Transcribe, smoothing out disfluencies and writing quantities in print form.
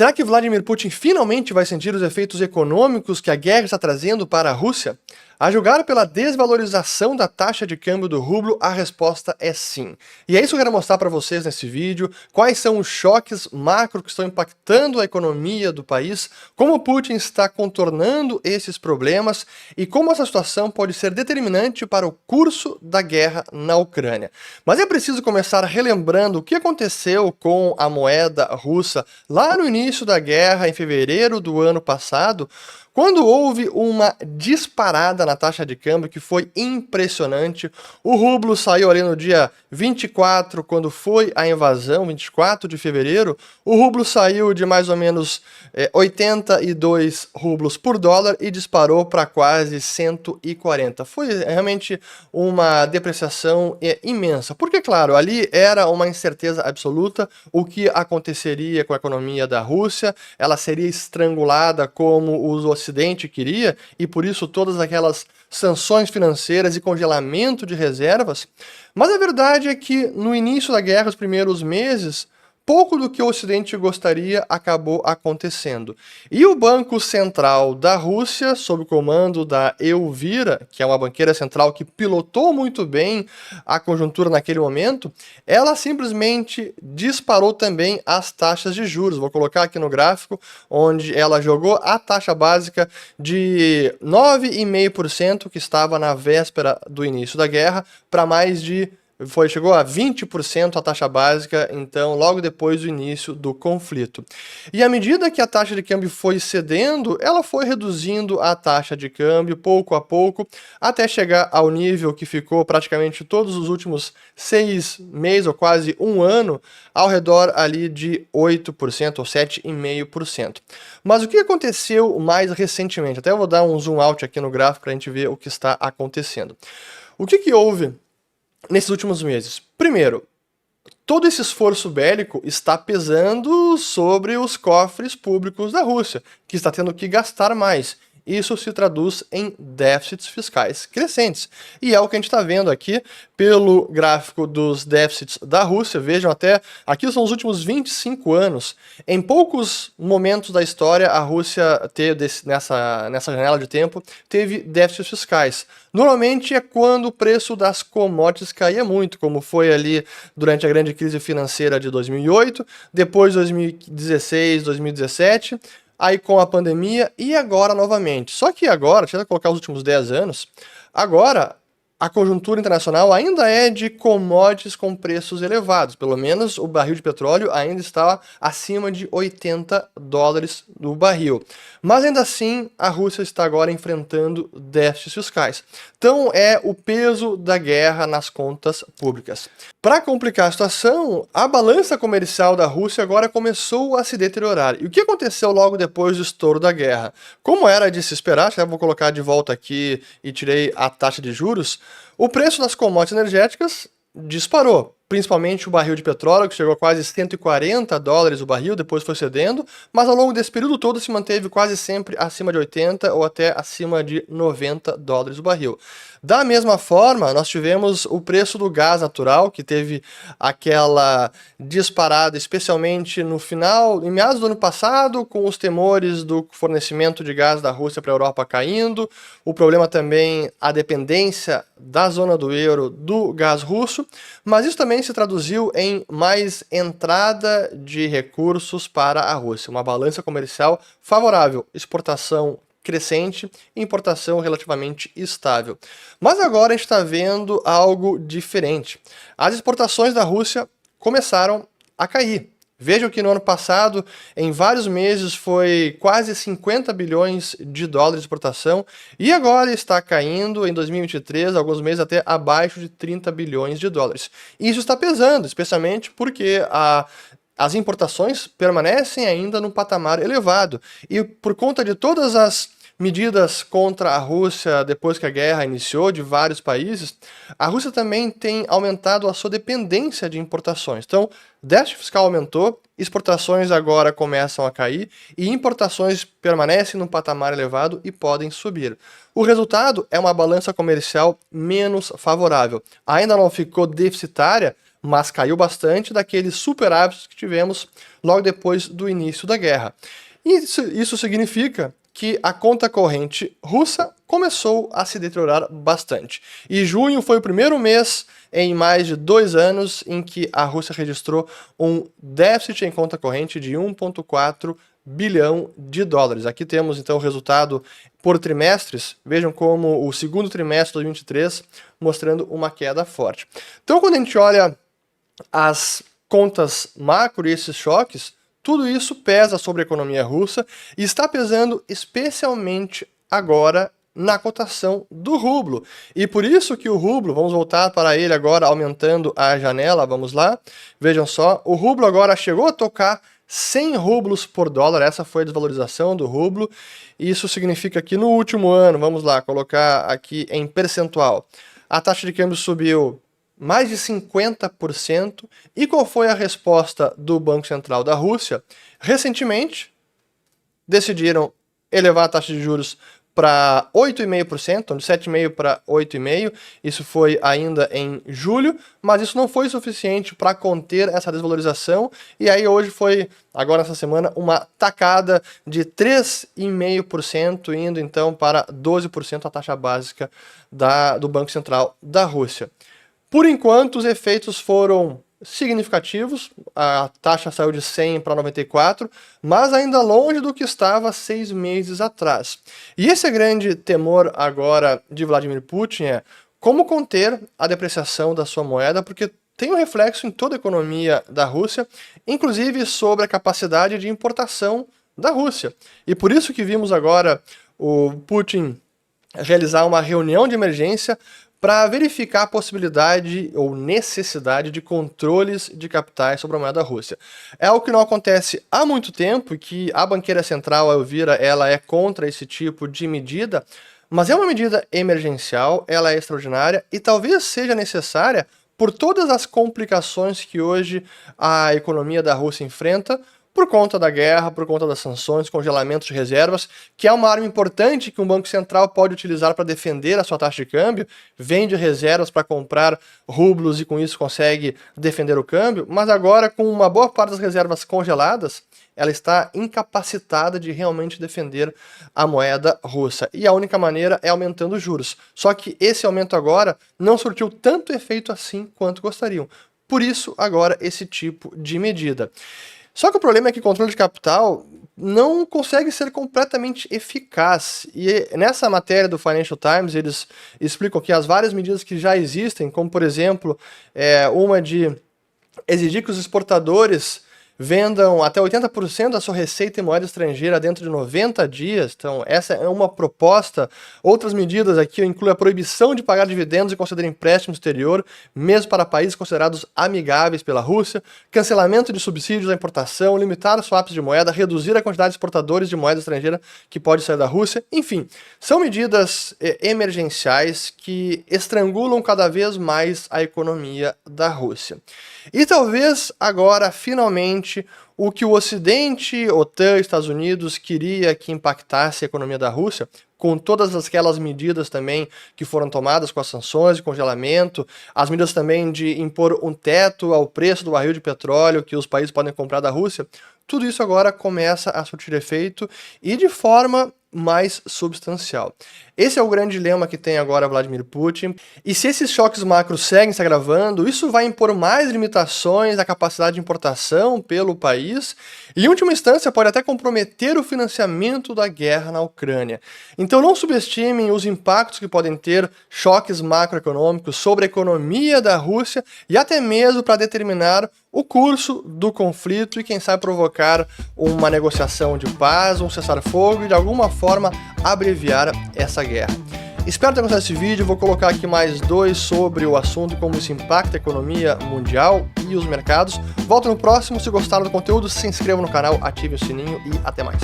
Será que Vladimir Putin finalmente vai sentir os efeitos econômicos que a guerra está trazendo para a Rússia? A julgar pela desvalorização da taxa de câmbio do rublo, a resposta é sim. E é isso que eu quero mostrar para vocês nesse vídeo, quais são os choques macro que estão impactando a economia do país, como Putin está contornando esses problemas e como essa situação pode ser determinante para o curso da guerra na Ucrânia. Mas é preciso começar relembrando o que aconteceu com a moeda russa lá no início da guerra, em fevereiro do ano passado, quando houve uma disparada na taxa de câmbio que foi impressionante. O rublo saiu ali no dia 24, quando foi a invasão, 24 de fevereiro, o rublo saiu de mais ou menos 82 rublos por dólar e disparou para quase 140. Foi realmente uma depreciação imensa, porque claro, ali era uma incerteza absoluta o que aconteceria com a economia da Rússia, ela seria estrangulada como o Ocidente queria, e por isso todas aquelas sanções financeiras e congelamento de reservas. Mas a verdade é que no início da guerra, os primeiros meses, pouco do que o Ocidente gostaria acabou acontecendo. E o Banco Central da Rússia, sob o comando da Elvira, que é uma banqueira central que pilotou muito bem a conjuntura naquele momento, ela simplesmente disparou também as taxas de juros. Vou colocar aqui no gráfico, onde ela jogou a taxa básica de 9,5%, que estava na véspera do início da guerra, para mais de chegou a 20% a taxa básica, então, logo depois do início do conflito. E à medida que a taxa de câmbio foi cedendo, ela foi reduzindo a taxa de câmbio pouco a pouco, até chegar ao nível que ficou praticamente todos os últimos 6 meses, ou quase um ano, ao redor ali de 8% ou 7,5%. Mas o que aconteceu mais recentemente? Até eu vou dar um zoom out aqui no gráfico para a gente ver o que está acontecendo. O que houve nesses últimos meses? Primeiro, todo esse esforço bélico está pesando sobre os cofres públicos da Rússia, que está tendo que gastar mais. Isso se traduz em déficits fiscais crescentes. E é o que a gente está vendo aqui pelo gráfico dos déficits da Rússia. Vejam, até aqui são os últimos 25 anos. Em poucos momentos da história, a Rússia nessa janela de tempo teve déficits fiscais. Normalmente é quando o preço das commodities caía muito, como foi ali durante a grande crise financeira de 2008, depois 2016, 2017... aí com a pandemia e agora novamente. Só que agora, deixa eu colocar os últimos 10 anos, agora a conjuntura internacional ainda é de commodities com preços elevados. Pelo menos o barril de petróleo ainda está acima de 80 dólares no barril. Mas ainda assim, a Rússia está agora enfrentando déficits fiscais. Então é o peso da guerra nas contas públicas. Para complicar a situação, a balança comercial da Rússia agora começou a se deteriorar. E o que aconteceu logo depois do estouro da guerra? Como era de se esperar, já vou colocar de volta aqui e tirei a taxa de juros, o preço das commodities energéticas disparou, principalmente o barril de petróleo, que chegou a quase 140 dólares o barril, depois foi cedendo, mas ao longo desse período todo se manteve quase sempre acima de 80 ou até acima de 90 dólares o barril. Da mesma forma, nós tivemos o preço do gás natural, que teve aquela disparada, especialmente no final, em meados do ano passado, com os temores do fornecimento de gás da Rússia para a Europa caindo, o problema também, a dependência da zona do euro do gás russo, mas isso também se traduziu em mais entrada de recursos para a Rússia, uma balança comercial favorável, exportação crescente e importação relativamente estável. Mas agora a gente está vendo algo diferente. As exportações da Rússia começaram a cair. Vejam que no ano passado, em vários meses, foi quase 50 bilhões de dólares de exportação e agora está caindo em 2023, alguns meses até abaixo de 30 bilhões de dólares. Isso está pesando, especialmente porque as importações permanecem ainda num patamar elevado. E por conta de todas as medidas contra a Rússia depois que a guerra iniciou de vários países, a Rússia também tem aumentado a sua dependência de importações. Então, déficit fiscal aumentou, exportações agora começam a cair e importações permanecem num patamar elevado e podem subir. O resultado é uma balança comercial menos favorável. Ainda não ficou deficitária, mas caiu bastante daqueles superávites que tivemos logo depois do início da guerra. Isso significa que a conta corrente russa começou a se deteriorar bastante. E junho foi o primeiro mês em mais de 2 anos em que a Rússia registrou um déficit em conta corrente de 1,4 bilhão de dólares. Aqui temos então o resultado por trimestres. Vejam como o segundo trimestre de 2023 mostrando uma queda forte. Então, quando a gente olha as contas macro e esses choques, tudo isso pesa sobre a economia russa e está pesando especialmente agora na cotação do rublo. E por isso que o rublo, vamos voltar para ele agora aumentando a janela, vamos lá. Vejam só, o rublo agora chegou a tocar 100 rublos por dólar, essa foi a desvalorização do rublo. Isso significa que no último ano, vamos lá, colocar aqui em percentual, a taxa de câmbio subiu mais de 50%. E qual foi a resposta do Banco Central da Rússia? Recentemente, decidiram elevar a taxa de juros para 8,5%, de 7,5% para 8,5%. Isso foi ainda em julho, mas isso não foi suficiente para conter essa desvalorização. E aí hoje foi, agora nessa semana, uma tacada de 3,5%, indo então para 12% a taxa básica do Banco Central da Rússia. Por enquanto, os efeitos foram significativos, a taxa saiu de 100 para 94, mas ainda longe do que estava 6 meses atrás. E esse grande temor agora de Vladimir Putin é como conter a depreciação da sua moeda, porque tem um reflexo em toda a economia da Rússia, inclusive sobre a capacidade de importação da Rússia. E por isso que vimos agora o Putin realizar uma reunião de emergência para verificar a possibilidade ou necessidade de controles de capitais sobre a moeda russa. É algo que não acontece há muito tempo, que a banqueira central, a Elvira, ela é contra esse tipo de medida, mas é uma medida emergencial, ela é extraordinária e talvez seja necessária por todas as complicações que hoje a economia da Rússia enfrenta, por conta da guerra, por conta das sanções, congelamento de reservas, que é uma arma importante que um banco central pode utilizar para defender a sua taxa de câmbio, vende reservas para comprar rublos e com isso consegue defender o câmbio, mas agora com uma boa parte das reservas congeladas, ela está incapacitada de realmente defender a moeda russa. E a única maneira é aumentando os juros. Só que esse aumento agora não surtiu tanto efeito assim quanto gostariam. Por isso, agora, esse tipo de medida. Só que o problema é que o controle de capital não consegue ser completamente eficaz. E nessa matéria do Financial Times, eles explicam que as várias medidas que já existem, como por exemplo, uma de exigir que os exportadores vendam até 80% da sua receita em moeda estrangeira dentro de 90 dias. Então, essa é uma proposta. Outras medidas aqui incluem a proibição de pagar dividendos e conceder empréstimo exterior, mesmo para países considerados amigáveis pela Rússia, cancelamento de subsídios à importação, limitar os swaps de moeda, reduzir a quantidade de exportadores de moeda estrangeira que pode sair da Rússia. Enfim, são medidas emergenciais que estrangulam cada vez mais a economia da Rússia. E talvez agora, finalmente, o que o Ocidente, OTAN, Estados Unidos, queria que impactasse a economia da Rússia, com todas aquelas medidas também que foram tomadas com as sanções de congelamento, as medidas também de impor um teto ao preço do barril de petróleo que os países podem comprar da Rússia, tudo isso agora começa a surtir efeito e de forma mais substancial. Esse é o grande dilema que tem agora Vladimir Putin. E se esses choques macros seguem se agravando, isso vai impor mais limitações à capacidade de importação pelo país e, em última instância, pode até comprometer o financiamento da guerra na Ucrânia. Então não subestimem os impactos que podem ter choques macroeconômicos sobre a economia da Rússia e até mesmo para determinar o curso do conflito e, quem sabe, provocar uma negociação de paz, um cessar-fogo e, de alguma forma, abreviar essa guerra. Espero ter gostado desse vídeo, vou colocar aqui mais 2 sobre o assunto, como isso impacta a economia mundial e os mercados. Volto no próximo, se gostaram do conteúdo, se inscrevam no canal, ativem o sininho e até mais.